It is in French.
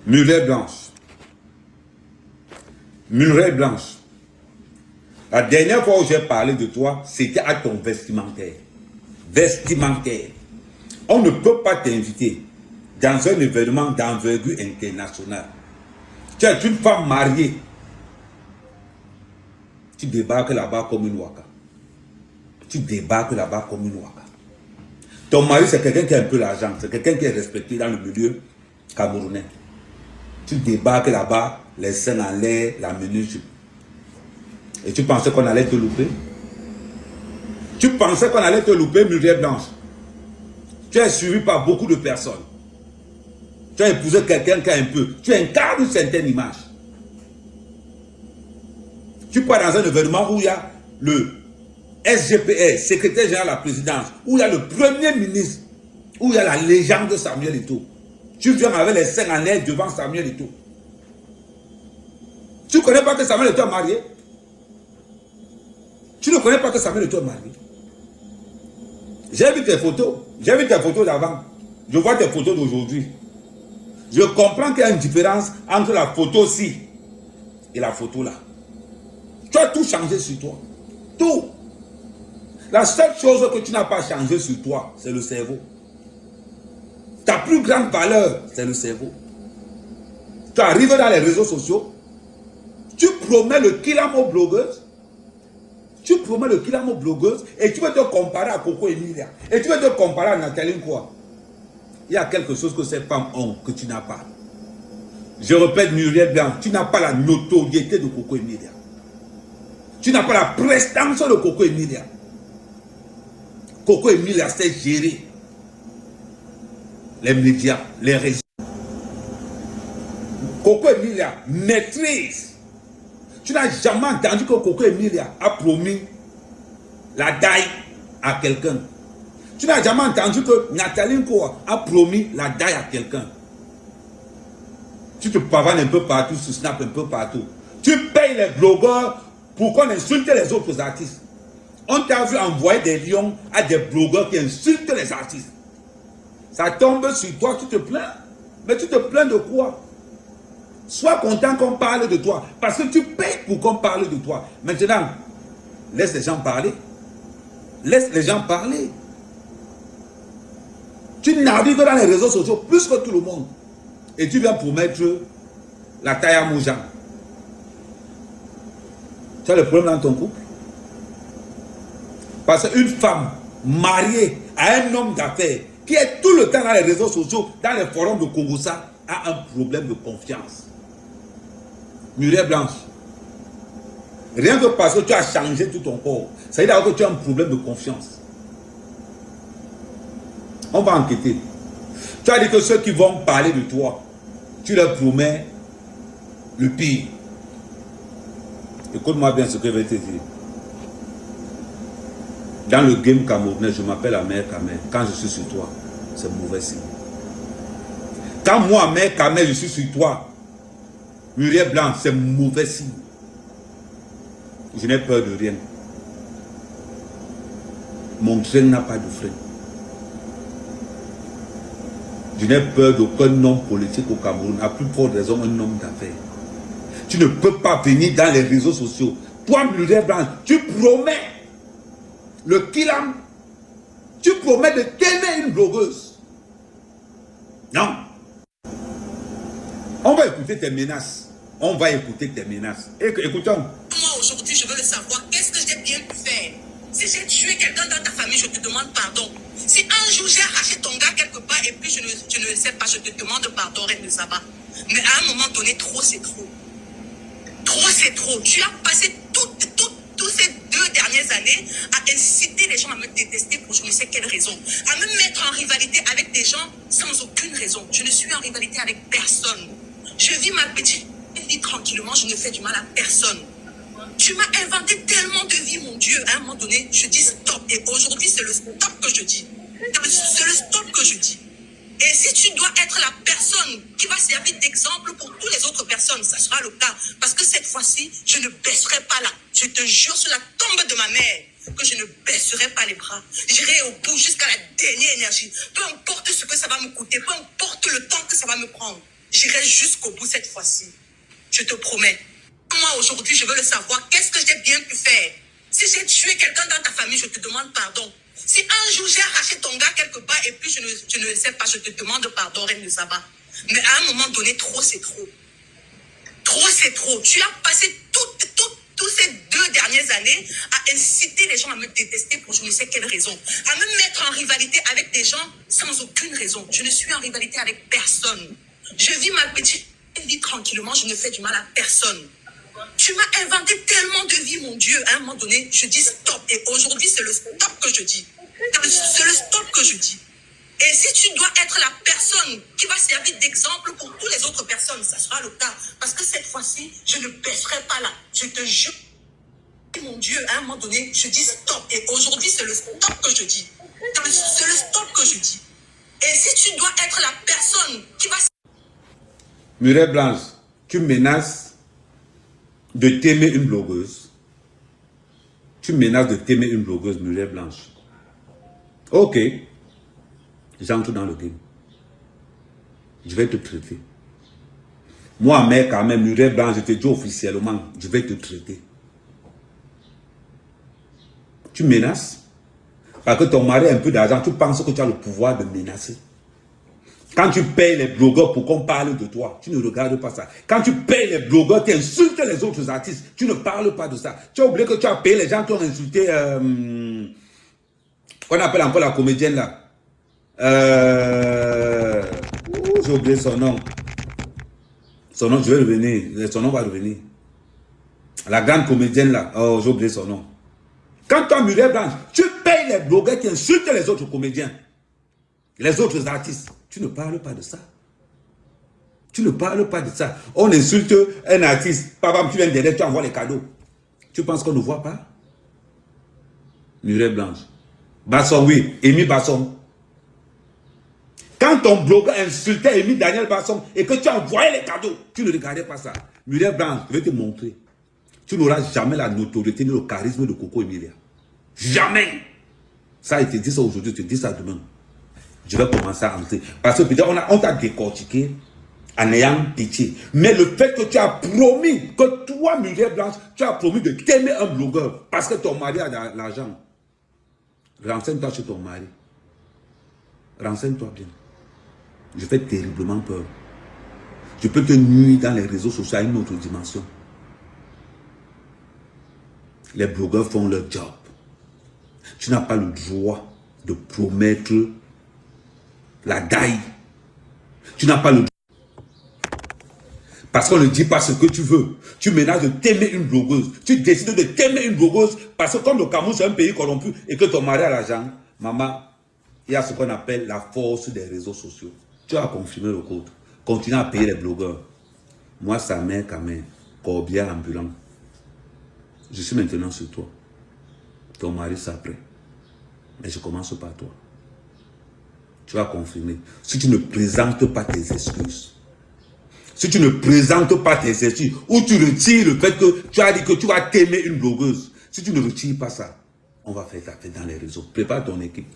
Muraille blanche. Muraille blanche. La dernière fois où j'ai parlé de toi, c'était à ton vestimentaire. Vestimentaire. On ne peut pas t'inviter dans un événement d'envergure internationale. Tu es une femme mariée. Tu débarques là-bas comme une waka. Tu débarques là-bas comme une waka. Ton mari, c'est quelqu'un qui a un peu l'argent. C'est quelqu'un qui est respecté dans le milieu camerounais. Tu débarques là-bas, les seins en l'air, la minute. Et tu pensais qu'on allait te louper? Tu pensais qu'on allait te louper, Muraille blanche? Tu es suivi par beaucoup de personnes. Tu as épousé quelqu'un qui a un peu. Tu incarnes une certaine image. Tu pars dans un événement où il y a le SGPR, secrétaire général de la présidence, où il y a le premier ministre, où il y a la légende de Samuel Eto'o. Tu viens avec les seins en l'air devant Samuel Eto'o. Tu ne connais pas que Samuel Eto'o est marié? Tu ne connais pas que Samuel Eto'o est marié? J'ai vu tes photos. J'ai vu tes photos d'avant. Je vois tes photos d'aujourd'hui. Je comprends qu'il y a une différence entre la photo-ci et la photo là. Tu as tout changé sur toi. Tout. La seule chose que tu n'as pas changé sur toi, c'est le cerveau. Ta plus grande valeur, c'est le cerveau. Tu arrives dans les réseaux sociaux, tu promets le Kilamo blogueuse, tu promets le Kilamo blogueuse et tu veux te comparer à Coco Emilia. Et tu veux te comparer à Nathalie quoi? Il y a quelque chose que ces femmes ont que tu n'as pas. Je répète, Muraille blanche, tu n'as pas la notoriété de Coco Emilia. Tu n'as pas la prestance de Coco Emilia. Coco Emilia sait gérer les médias, les réseaux. Coco Emilia maîtrise. Tu n'as jamais entendu que Coco Emilia a promis la daille à quelqu'un. Tu n'as jamais entendu que Nathalie Nkoa a promis la daille à quelqu'un. Tu te pavanes un peu partout, tu snaps un peu partout. Tu payes les blogueurs pour qu'on insulte les autres artistes. On t'a vu envoyer des lions à des blogueurs qui insultent les artistes. Ça tombe sur toi, tu te plains. Mais tu te plains de quoi? Sois content qu'on parle de toi. Parce que tu payes pour qu'on parle de toi. Maintenant, laisse les gens parler. Laisse les gens parler. Tu navigues dans les réseaux sociaux plus que tout le monde. Et tu viens promettre la taille à Moujan. Tu as le problème dans ton couple? Parce qu'une femme mariée à un homme d'affaires qui est tout le temps dans les réseaux sociaux, dans les forums de Congossa, a un problème de confiance. Muraille blanche. Rien que parce que tu as changé tout ton corps, ça veut dire que tu as un problème de confiance. On va enquêter. Tu as dit que ceux qui vont parler de toi, tu leur promets le pire. Écoute-moi bien ce que je vais te dire. Dans le game camerounais, je m'appelle Ahmed Kamel. Quand je suis sur toi, c'est mauvais signe. Quand moi, Ahmed Kamel, je suis sur toi, Muraille blanche, c'est mauvais signe. Je n'ai peur de rien. Mon train n'a pas de frein. Je n'ai peur d'aucun homme politique au Cameroun. À plus forte raison, un homme d'affaires. Tu ne peux pas venir dans les réseaux sociaux. Toi, Muraille blanche, tu promets le Kilam. Tu promets de t'aimer une blogueuse. Non. On va écouter tes menaces. On va écouter tes menaces. Écoutons. Moi, aujourd'hui, je veux le savoir. Qu'est-ce que j'ai bien pu faire? Si j'ai tué quelqu'un dans ta famille, je te demande pardon. Si un jour j'ai arraché ton gars quelque part et puis je ne le sais pas, je te demande pardon, Reine de Saba. Mais à un moment donné, trop c'est trop. Trop c'est trop. Tu as passé toutes ces 2 dernières années à inciter les gens à me détester pour je ne sais quelle raison. À me mettre en rivalité avec des gens sans aucune raison. Je ne suis en rivalité avec personne. Je vis ma petite vie tranquillement, je ne fais du mal à personne. Tu m'as inventé tellement de vie, mon Dieu. À un moment donné, je dis stop. Et aujourd'hui, c'est le stop que je dis. C'est le stop que je dis. Et si tu dois être la personne qui va servir d'exemple pour toutes les autres personnes, ça sera le cas. Parce que cette fois-ci, je ne baisserai pas là. Je te jure sur la tombe de ma mère que je ne baisserai pas les bras. J'irai au bout jusqu'à la dernière énergie. Peu importe ce que ça va me coûter, peu importe le temps que ça va me prendre. J'irai jusqu'au bout cette fois-ci. Je te promets. Moi, aujourd'hui, je veux le savoir. Qu'est-ce que j'ai bien pu faire? Si j'ai tué quelqu'un dans ta famille, je te demande pardon. Si un jour j'ai arraché ton gars quelque part et puis je ne le sais pas, je te demande pardon, Reine de Saba. Mais à un moment donné, trop c'est trop. Trop c'est trop. Tu as passé toutes ces 2 dernières années à inciter les gens à me détester pour je ne sais quelle raison. À me mettre en rivalité avec des gens sans aucune raison. Je ne suis en rivalité avec personne. Je vis ma petite vie tranquillement, je ne fais du mal à personne. Tu m'as inventé tellement de vie, mon Dieu. À un moment donné, je dis stop. Et aujourd'hui, c'est le stop que je dis. C'est le stop que je dis. Et si tu dois être la personne qui va servir d'exemple pour toutes les autres personnes, ça sera le cas. Parce que cette fois-ci, je ne baisserai pas là. Je te jure. Mon Dieu, à un moment donné, je dis stop. Et aujourd'hui, c'est le stop que je dis. C'est le stop que je dis. Et si tu dois être la personne qui va... Mireille Blanche, tu menaces de t'aimer une blogueuse. Tu menaces de t'aimer une blogueuse, Mireille Blanche. Ok. J'entre dans le game. Je vais te traiter. Moi, mec, quand même, Mireille Blanche, je te dis officiellement, je vais te traiter. Tu menaces. Parce que ton mari a un peu d'argent, tu penses que tu as le pouvoir de menacer. Quand tu payes les blogueurs pour qu'on parle de toi, tu ne regardes pas ça. Quand tu payes les blogueurs qui insultent les autres artistes, tu ne parles pas de ça. Tu as oublié que tu as payé les gens qui ont insulté, qu'on appelle encore la comédienne là. J'ai oublié son nom. Son nom, je vais revenir. Son nom va revenir. La grande comédienne là. Oh, j'ai oublié son nom. Quand tu as Mireille Blanche, tu payes les blogueurs qui insultent les autres comédiens, les autres artistes. Tu ne parles pas de ça. Tu ne parles pas de ça. On insulte un artiste. Par exemple, tu viens derrière, tu envoies les cadeaux. Tu penses qu'on ne voit pas? Mireille Blanche. Basson, oui. Émile Basson. Quand ton blogueur insultait Émile Daniel Basson et que tu envoyais les cadeaux, tu ne regardais pas ça. Mireille Blanche, je vais te montrer. Tu n'auras jamais la notoriété ni le charisme de Coco Emilia. Jamais. Ça, il te dit ça aujourd'hui, tu te dis ça demain. Je vais commencer à entrer. Parce que peut-être on t'a décortiqué en ayant pitié. Mais le fait que tu as promis, que toi, Mireille Blanche, tu as promis de t'aimer un blogueur parce que ton mari a de l'argent. Renseigne-toi sur ton mari. Renseigne-toi bien. Je fais terriblement peur. Je peux te nuire dans les réseaux sociaux à une autre dimension. Les blogueurs font leur job. Tu n'as pas le droit de promettre la daille. Tu n'as pas le droit. Parce qu'on ne dit pas ce que tu veux. Tu menaces de t'aimer une blogueuse. Tu décides de t'aimer une blogueuse parce que comme le Cameroun c'est un pays corrompu et que ton mari a l'argent, maman, il y a ce qu'on appelle la force des réseaux sociaux. Tu as confirmé le code. Continue à payer les blogueurs. Moi, sa mère, quand même, corbière ambulant. Je suis maintenant sur toi. Ton mari s'apprête. Mais je commence par toi. Tu vas confirmer. Si tu ne présentes pas tes excuses, si tu ne présentes pas tes excuses, ou tu retires le fait que tu as dit que tu vas t'aimer une blogueuse, si tu ne retires pas ça, on va faire ta fête dans les réseaux. Prépare ton équipe.